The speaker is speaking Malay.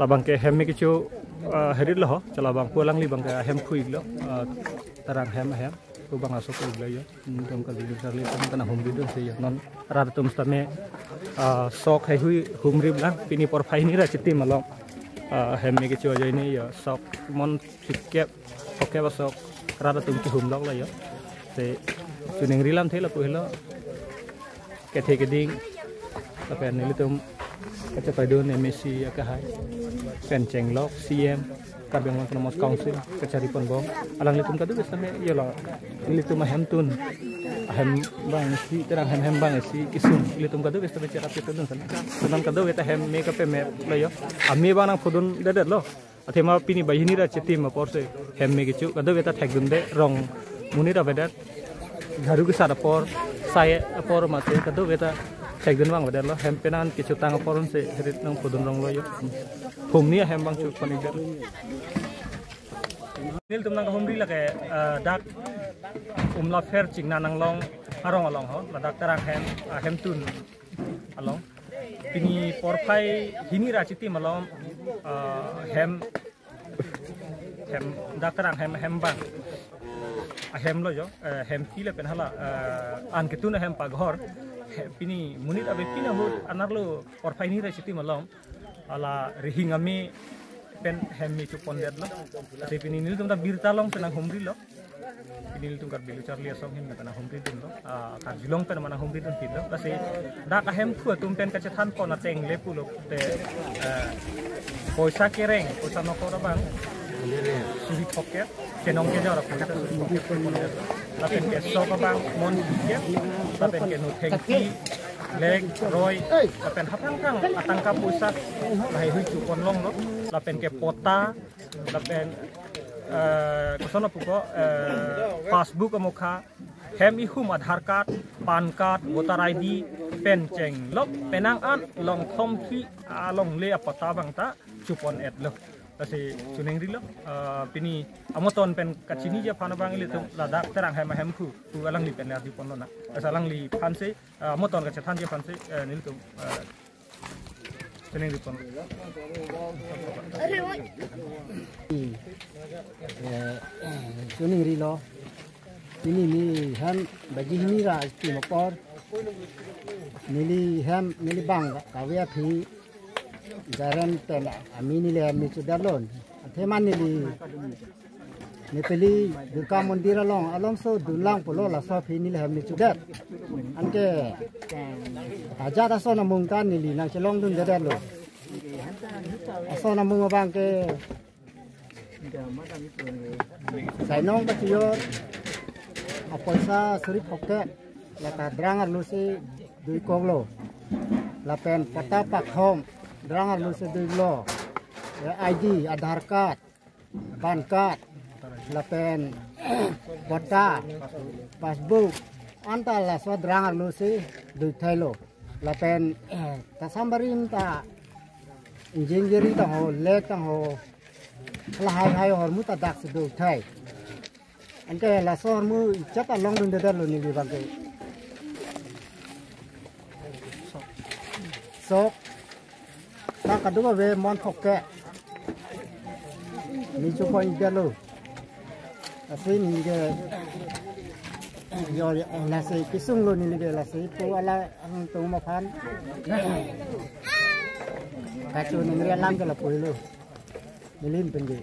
labang ke hem kicu herit loh cala bang pulang li bang ke hem pui lo tarang hem ku bang asok ku ya dom ka video charli tam kana hum video se ya non rar tum stame sok hai hui humri blang pini por phai ni ra chiti malong hem kicu aja ini ya sok mon sikep oke basok rar tum ki hum lok la ya se suning rilam the la pu helo ke the ke ding tapi ni tum kaca pada Messi akahai pen cenglok CM kabeng lang nomos council kacari pon bong alang litum kadu besame ya lo litum hem bang si terang hem bang si kisum litum kadu besame cara pitun sana sunan kadu beta hem make up me lo yo ami bang nang fudun dedet lo athema pini bahini ra chiti ma porse hem me kichu kadu beta thagdun de rong muni ra bedat garu ke sara por saya por mate kadu beta cekdun bang badar lo hem penan kicu tang forum se herit nang pudun rong lo yo hum ni hem bang cuk pani der nil tum nang hum ri la ke dak la fer ching na nang long arong along ho la dak tarang hem tun along pini porpai hini ra chiti malom hem dak tarang hem bang hem lo yo hem ki le pen hala an ketuna hem paghor pini munit abe pina hut anarlo porpai ni resiti malom ala rihingami pen hemi chupon dead lo ase pini nil tumta birta long penang humri lo pini nil tumkar bilu charli asong him na humri dun lo kar jilong pen mana humri dun pin lo ase da ka hem khu tum pen kache than pon ateng lepu lo te poisa kereng poisa nokora bang suri pocket kenong ke jara poisa tapi ke so ka bang mon ke tapi ke no thanki leg roy tapi hatang kang atangka pusat lahi hui chupon long lo tapi ke pota tapi kosono puko passbook amokha hem ihum aadhar card pan card voter id pen cheng lok penang an long thom thi long le apata bangta chupon et lo kasi suneng rilo pini amoton pen kachini je phana bang ile tum ladak terang hem khu tu alang li pen la di pon na asalang li phan se amoton ka chathan je phan se nil tum suneng ri pon suneng rilo ini ni ham bagi ni ra ti mapor nili ham nili bang ka wea phi jaran ten amini le mi chudalon theman ni peli durga mandir along so dulang polo la so phi ni le mi chudat anke aja da so na mung kan ni na chelong dun jadat lo so na mung bang ke sai nong ka tiyor apoisa suri poke la ta drangar lu si dui konglo la pen pata pak hom drangar lu se dui lo ID Aadhaar card pan card la pen pota passbook anta la so drangar lu se dui thailo la pen ta sambarin ta engineering ta ho le ta ho la hai hor mu ta dak se dui thai anke la so mu chata long dun de lo ni bi bang ke sok ta kadua we mon khokke ni chu point galo asin ni ge yo la se kisung lo ni ge la se to ala ang to ma phan ka chu ni lam ke la pui lo ni lim pen ge